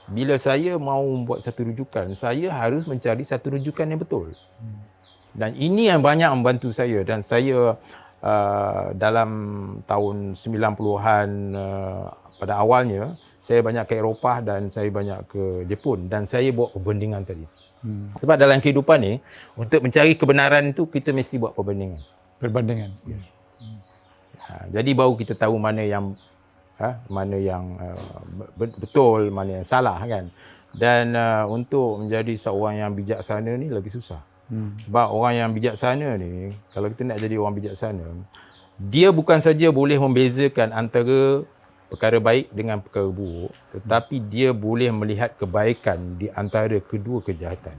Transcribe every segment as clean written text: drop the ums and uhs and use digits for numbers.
bila saya mau buat satu rujukan, saya harus mencari satu rujukan yang betul. Dan ini yang banyak membantu saya, dan saya dalam tahun 90-an pada awalnya saya banyak ke Eropah dan saya banyak ke Jepun, dan saya buat perbandingan tadi. Sebab dalam kehidupan ni, untuk mencari kebenaran itu kita mesti buat perbandingan. Perbandingan. Yes. Jadi baru kita tahu mana yang betul, mana yang salah kan. Dan untuk menjadi seorang yang bijaksana ni lagi susah. Sebab orang yang bijaksana ni, kalau kita nak jadi orang bijaksana, dia bukan saja boleh membezakan antara perkara baik dengan perkara buruk, tetapi dia boleh melihat kebaikan di antara kedua kejahatan.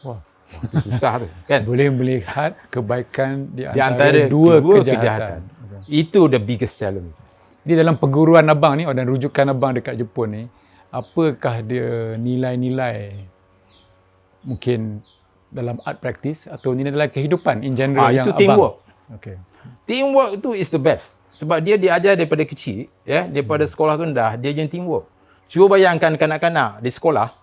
Wah, itu susah tu kan. Boleh melihat kebaikan di antara dua kejahatan. Okay. Itu the biggest challenge. Jadi dalam perguruan abang ni, dan rujukan abang dekat Jepun ni, apakah dia nilai-nilai mungkin dalam art practice atau nilai-nilai kehidupan in general yang itu abang? Teamwork. Okay. Teamwork tu is the best. Sebab dia diajar daripada kecil, ya, daripada sekolah rendah, dia jadi teamwork. Cuba bayangkan kanak-kanak di sekolah,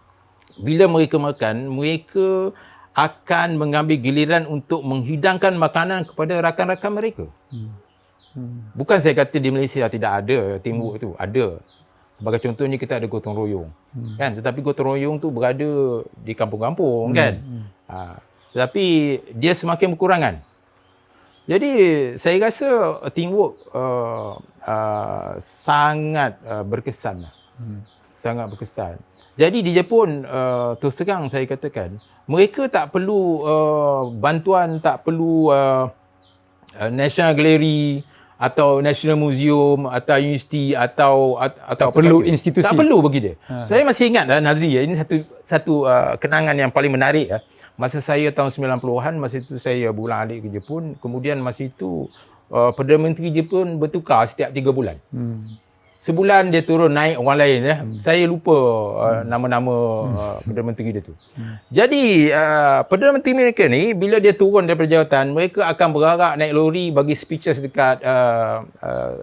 bila mereka makan, mereka akan mengambil giliran untuk menghidangkan makanan kepada rakan-rakan mereka. Bukan saya kata di Malaysia tidak ada teamwork tu, ada. Sebagai contohnya kita ada gotong royong, kan? Tetapi gotong royong tu berada di kampung-kampung, kan? Tetapi dia semakin berkurangan. Jadi saya rasa teamwork sangat berkesan lah. Sangat berkesan. Jadi di Jepun, terus terang saya katakan, mereka tak perlu bantuan, tak perlu National Gallery atau National Museum atau universiti atau tak perlu sahaja. Institusi. Tak perlu bagi dia. Saya masih ingat Nazri, ini satu kenangan yang paling menarik. Masa saya tahun 90-an, masa itu saya bulan-alik ke Jepun, kemudian masa itu Perdana Menteri Jepun bertukar setiap 3 bulan. Sebulan dia turun naik orang lain, ya. Saya lupa nama-nama Perdana Menteri dia tu. Jadi Perdana Menteri mereka ni, bila dia turun daripada jawatan, mereka akan bergerak naik lori bagi speeches dekat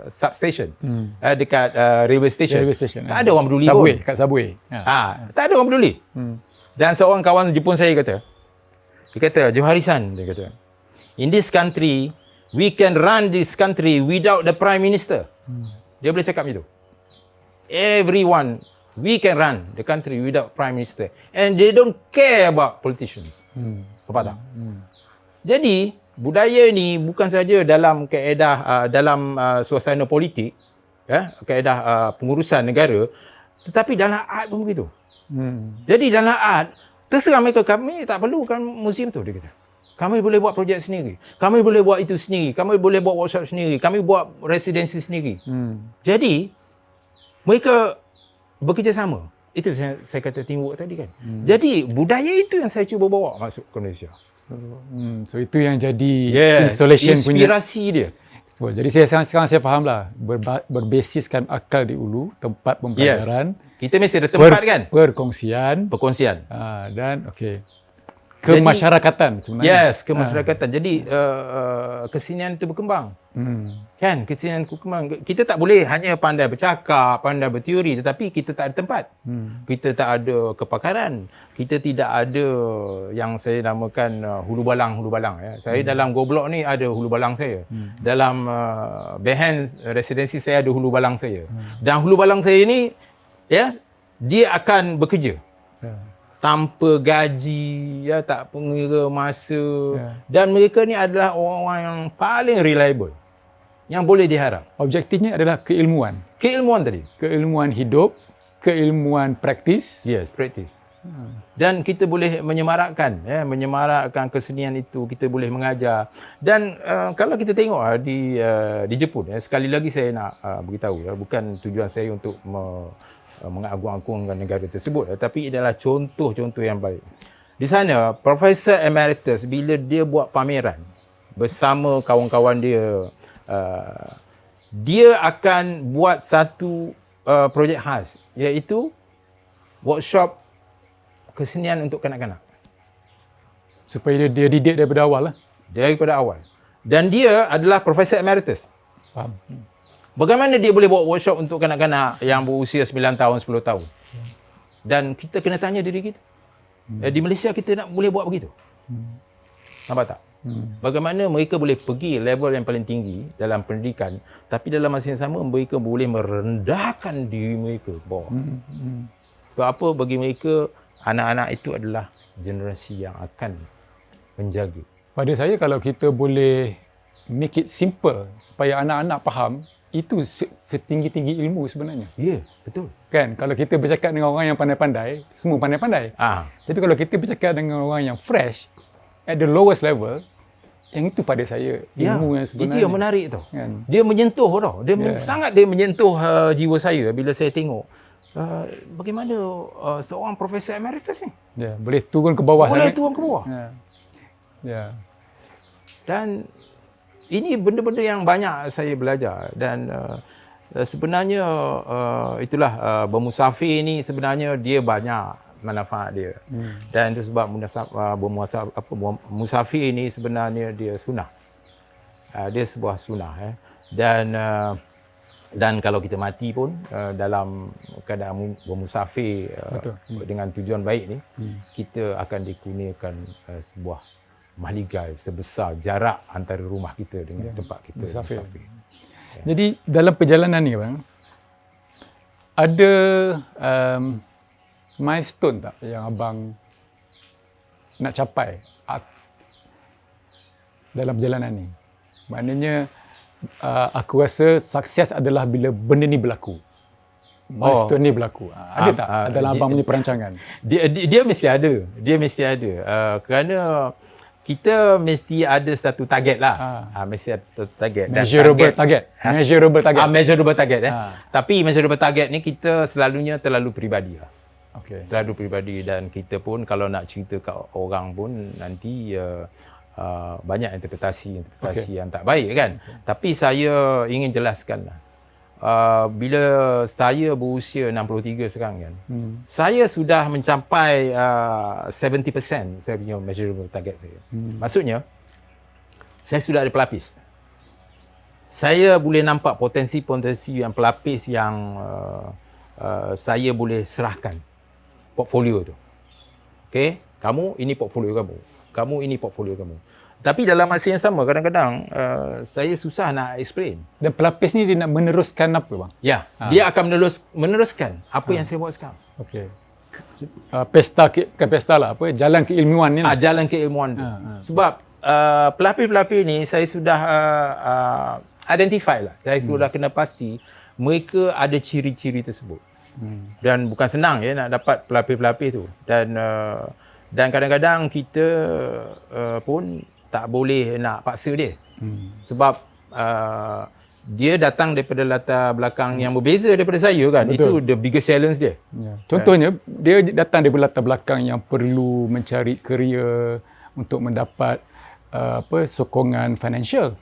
substation, dekat railway station. Tak ada orang peduli subway, pun. Kat subway. Tak ada orang peduli. Dan seorang kawan Jepun saya kata, Johari-san, dia kata, in this country, we can run this country without the Prime Minister. Dia boleh cakap macam tu. Everyone, we can run the country without Prime Minister. And they don't care about politicians. Nampak tak? Jadi, budaya ni bukan saja dalam kaedah, dalam suasana politik, ya, kaedah pengurusan negara, tetapi dalam art pun begitu. Jadi dalam art, terserah mereka, kami tak perlukan museum tu, dia kata. Kami boleh buat projek sendiri. Kami boleh buat itu sendiri. Kami boleh buat workshop sendiri. Kami buat residensi sendiri. Jadi, mereka bekerjasama. Itu saya kata teamwork tadi kan. Jadi, budaya itu yang saya cuba bawa masuk ke Malaysia. So itu yang jadi installation punya. Inspirasi dia. So, jadi sekarang saya faham lah. Berbasiskan akal di hulu, tempat pembelajaran. Kita mesti ada tempat kan? Perkongsian. Dan kemasyarakatan sebenarnya. Kemasyarakatan. Jadi kesenian itu berkembang. Kan? Kesenian itu berkembang. Kita tak boleh hanya pandai bercakap, pandai berteori, tetapi kita tak ada tempat. Kita tak ada kepakaran. Kita tidak ada yang saya namakan hulu balang. Ya. Saya dalam Goblok ni ada hulu balang saya. Dalam Behance residensi saya ada hulu balang saya. Dan hulu balang saya ni, ya, dia akan bekerja. Tanpa gaji, ya, tak pengira masa. Dan mereka ni adalah orang-orang yang paling reliable, yang boleh diharap. Objektifnya adalah keilmuan. Keilmuan tadi. Keilmuan hidup, keilmuan praktis. Yes, praktis. Dan kita boleh menyemarakkan, ya, menyemarakkan kesenian itu, kita boleh mengajar. Dan kalau kita tengok di Jepun, ya, sekali lagi saya nak beritahu, ya, bukan tujuan saya untuk mengagung-agungkan negara tersebut, tapi adalah contoh-contoh yang baik. Di sana, Profesor Emeritus bila dia buat pameran bersama kawan-kawan dia, dia akan buat satu projek khas, iaitu workshop kesenian untuk kanak-kanak. Supaya dia didik daripada awal lah. Daripada awal. Dan dia adalah Profesor Emeritus. Faham. Bagaimana dia boleh buat workshop untuk kanak-kanak yang berusia 9 tahun, 10 tahun? Dan kita kena tanya diri kita. Di Malaysia kita nak boleh buat begitu? Nampak tak? Bagaimana mereka boleh pergi level yang paling tinggi dalam pendidikan, tapi dalam masa yang sama mereka boleh merendahkan diri mereka ke bawah. Sebab apa? Bagi mereka, anak-anak itu adalah generasi yang akan menjaga. Pada saya, kalau kita boleh make it simple supaya anak-anak faham, itu setinggi-tinggi ilmu sebenarnya. Ya, betul. Kan, kalau kita bercakap dengan orang yang pandai-pandai, semua pandai-pandai. Tapi kalau kita bercakap dengan orang yang fresh, at the lowest level, yang itu pada saya ilmu yang sebenarnya. Itu yang menarik tau. Kan? Dia menyentuh tau. Sangat dia menyentuh jiwa saya bila saya tengok bagaimana seorang profesor emeritus ni. Boleh turun ke bawah. Boleh turun ke bawah. Dan ini benda-benda yang banyak saya belajar. Dan sebenarnya itulah bermusafir ni sebenarnya dia banyak manfaat dia. Dan itu sebab musafir ini sebenarnya dia sunnah. Dia sebuah sunnah. Dan kalau kita mati pun dalam keadaan bermusafir dengan tujuan baik ni, kita akan dikurniakan sebuah mahligai sebesar jarak antara rumah kita dengan tempat kita musafir. Jadi dalam perjalanan ni bang, ada milestone tak yang abang nak capai dalam perjalanan ni? Maknanya aku rasa sukses adalah bila benda ni berlaku. Milestone ni berlaku. Ada tak dalam abang punya perancangan? Dia mesti ada. Dia mesti ada. Kerana kita mesti ada satu target lah. Mesti ada satu target. Measurable target. Measurable target. Measurable target. Tapi measurable target ni kita selalunya terlalu peribadi lah. Terlalu peribadi, dan kita pun kalau nak cerita kat orang pun nanti banyak interpretasi yang tak baik kan. Tapi saya ingin jelaskan lah. Bila saya berusia 63 sekarang kan, saya sudah mencapai 70% saya punya measurable target saya. Maksudnya, saya sudah ada pelapis. Saya boleh nampak potensi-potensi yang pelapis yang saya boleh serahkan portfolio tu. Okey, kamu ini portfolio kamu. Kamu ini portfolio kamu. Tapi dalam masa yang sama kadang-kadang saya susah nak explain. Dan pelapis ni dia nak meneruskan apa bang? Ya, dia akan meneruskan apa yang saya buat sekarang. Okey. Pesta lah apa? Jalan keilmuan ni lah. Jalan keilmuan tu. Sebab pelapis-pelapis ni saya sudah identify lah. Saya sudah kena pasti mereka ada ciri-ciri tersebut. Dan bukan senang nak dapat pelapis-pelapis tu. Dan kadang-kadang kita pun tak boleh nak paksa dia. Sebab dia datang daripada latar belakang yang berbeza daripada saya kan. Betul. Itu the biggest challenge dia. Contohnya dia datang daripada latar belakang yang perlu mencari career untuk mendapat sokongan financial.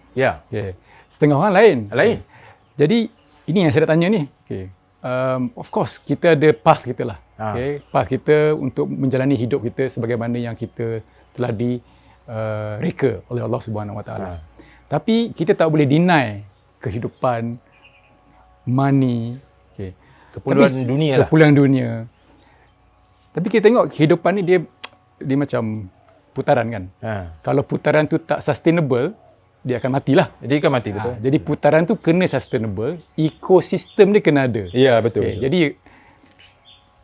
Setengah orang lain. Jadi ini yang saya nak tanya ni. Of course kita ada path kita lah. Path kita untuk menjalani hidup kita sebagaimana yang kita telah direka oleh Allah Subhanahu Wa Taala. Tapi kita tak boleh deny kehidupan, money, keperluan dunia. Tapi kita tengok kehidupan ni dia macam putaran kan. Kalau putaran tu tak sustainable, dia akan matilah. Dia akan mati, betul. Jadi putaran tu kena sustainable, ekosistem dia kena ada. Ya, betul. Jadi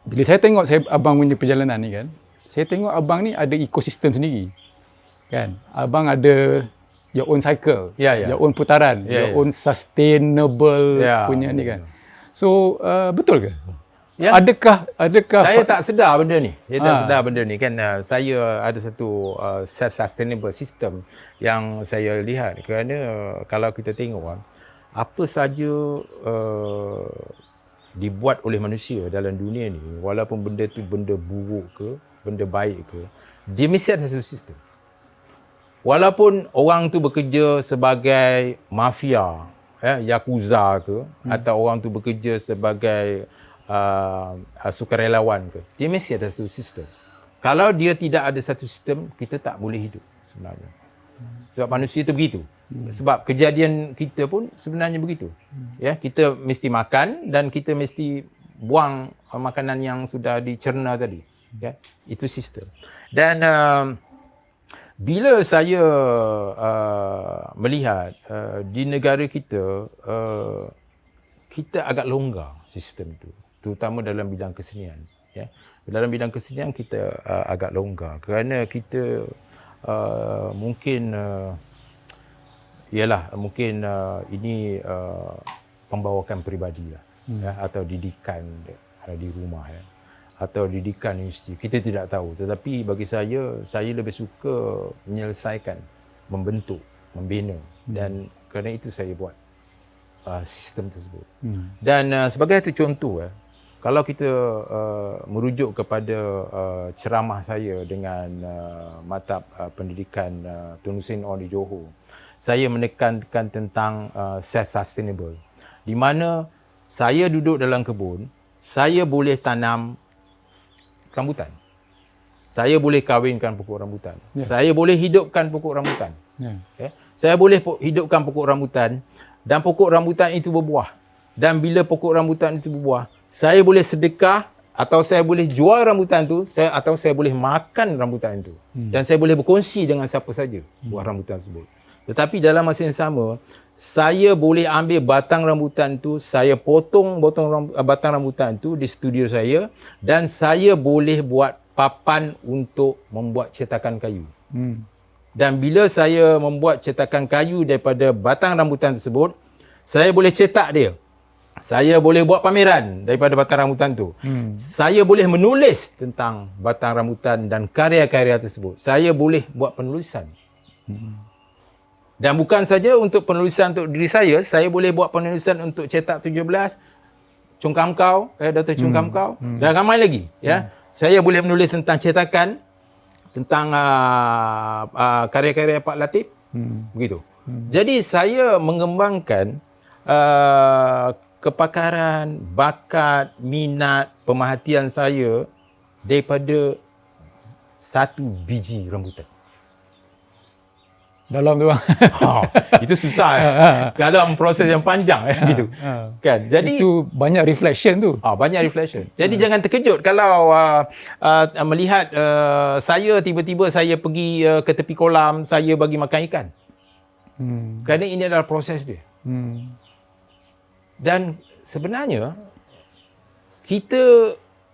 bila saya tengok abang punya perjalanan ni kan, saya tengok abang ni ada ekosistem sendiri. Kan? Abang ada your own cycle, your own putaran, your own sustainable punya ni kan. So betul ke? Adakah saya tak sedar benda ni. Kan saya ada satu self-sustainable system yang saya lihat, kerana kalau kita tengok apa saja dibuat oleh manusia dalam dunia ni, walaupun benda tu benda buruk ke, benda baik ke, dia mesti ada satu sistem. Walaupun orang tu bekerja sebagai mafia, yakuza ke, atau orang tu bekerja sebagai sukarelawan ke, dia mesti ada satu sistem. Kalau dia tidak ada satu sistem, kita tak boleh hidup sebenarnya. Sebab manusia itu begitu. Sebab kejadian kita pun sebenarnya begitu. Kita mesti makan dan kita mesti buang makanan yang sudah dicerna tadi. Ya, itu sistem. Dan bila saya melihat di negara kita, kita agak longgar sistem itu, terutama dalam bidang kesenian. Ya. Dalam bidang kesenian kita agak longgar kerana kita mungkin ini pembawakan peribadi lah, ya, atau didikan di rumah, ya, atau didikan universiti. Kita tidak tahu, tetapi bagi saya lebih suka menyelesaikan, membentuk, membina, dan kerana itu saya buat sistem tersebut. Dan sebagai satu contoh, kalau kita merujuk kepada ceramah saya dengan Maktab Pendidikan Tun Hussein Onn di Johor, saya menekankan tentang self-sustainable, di mana saya duduk dalam kebun, saya boleh tanam rambutan, saya boleh kahwinkan pokok rambutan, saya boleh hidupkan pokok rambutan, saya boleh hidupkan pokok rambutan, dan pokok rambutan itu berbuah. Dan bila pokok rambutan itu berbuah, saya boleh sedekah, atau saya boleh jual rambutan itu, atau saya boleh makan rambutan itu. Dan saya boleh berkongsi dengan siapa saja buah rambutan tersebut. Tetapi dalam masa yang sama, saya boleh ambil batang rambutan itu, saya potong batang rambutan itu di studio saya, dan saya boleh buat papan untuk membuat cetakan kayu. Dan bila saya membuat cetakan kayu daripada batang rambutan tersebut, saya boleh cetak dia. Saya boleh buat pameran daripada batang rambutan tu. Saya boleh menulis tentang batang rambutan dan karya-karya tersebut. Saya boleh buat penulisan. Dan bukan saja untuk penulisan untuk diri saya boleh buat penulisan untuk cetak 17, Chung Kam Kau, Dr. Chung Kam Kau, dan ramai lagi. Ya. Saya boleh menulis tentang cetakan, tentang karya-karya Pak Latif. Begitu. Jadi saya mengembangkan kepakaran, bakat, minat, pemerhatian saya daripada satu biji rambutan. Dalam tu bang. Itu susah. Dalam proses yang panjang gitu. Kan. Jadi itu banyak reflection tu. Banyak reflection. Jadi jangan terkejut kalau melihat saya tiba-tiba saya pergi ke tepi kolam, saya bagi makan ikan. Kerana ini adalah proses dia. Dan sebenarnya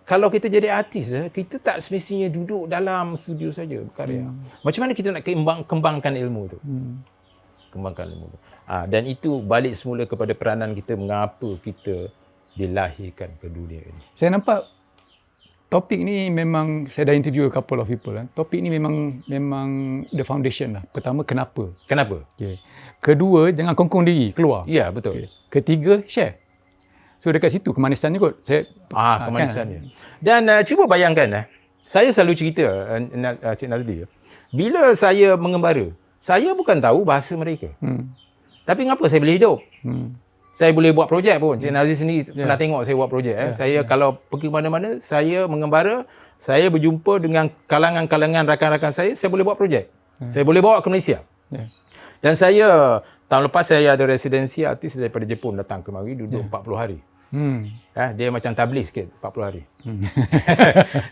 kalau kita jadi artis, kita tak semestinya duduk dalam studio saja berkarya. Macam mana kita nak kembangkan ilmu tu? Kembangkan ilmu tu. Dan itu balik semula kepada peranan kita, mengapa kita dilahirkan ke dunia ini. Saya nampak topik ni memang, saya dah interview a couple of people. Topik ni memang the foundation lah. Pertama, kenapa? Kenapa? Okay. Kedua, jangan kongkong diri, keluar. Ya, betul. Okay. Ketiga, share. So dekat situ kemanisannya kot. Kemanisannya. Kan? Dan cuba bayangkan, saya selalu cerita, Cik Nazli, bila saya mengembara, saya bukan tahu bahasa mereka. Tapi ngapa saya boleh hidup? Saya boleh buat projek pun. Cik Nazli sendiri pernah tengok saya buat projek. Saya kalau pergi mana-mana, saya mengembara, saya berjumpa dengan kalangan-kalangan rakan-rakan saya boleh buat projek. Saya boleh bawa ke Malaysia. Dan saya, tahun lepas saya ada residensi artis daripada Jepun datang ke mari, duduk 40 hari. Dia macam tabligh sikit, 40 hari.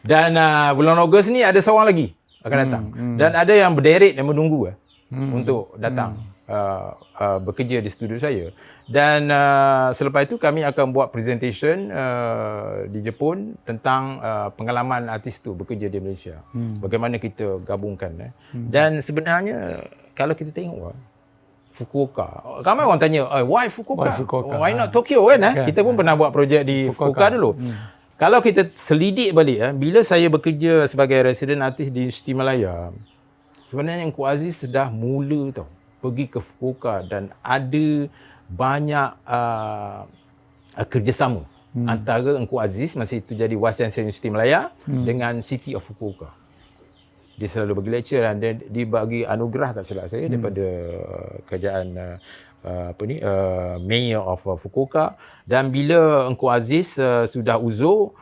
Dan bulan Ogos ni ada seorang lagi akan datang. Dan ada yang berderet dan menunggu untuk datang bekerja di studio saya. Dan selepas itu kami akan buat presentation di Jepun tentang pengalaman artis tu bekerja di Malaysia. Bagaimana kita gabungkan. Dan sebenarnya kalau kita tengok Fukuoka, ramai orang tanya, why Fukuoka? Why not Tokyo kan? Kita pun pernah buat projek di Fukuoka dulu. Kalau kita selidik balik, bila saya bekerja sebagai resident artis di Universiti Malaya, sebenarnya Engku Aziz sudah mula pergi ke Fukuoka dan ada banyak kerjasama antara Engku Aziz, masa itu jadi Vice Chancellor Universiti Malaya, dengan City of Fukuoka. Dia selalu bagi lecture dan dia dibagi anugerah, tak silap saya, daripada kerajaan Mayor of Fukuoka. Dan bila Engku Aziz sudah uzur,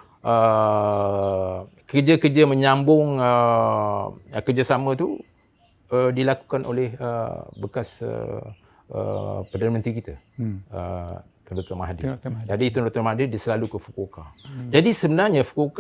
kerja-kerja menyambung kerjasama tu dilakukan oleh bekas Perdana Menteri kita, Tun Dr. Mahathir. Tun Dr. Mahathir. Jadi Tun Dr. Mahathir dia selalu ke Fukuoka. Jadi sebenarnya Fukuoka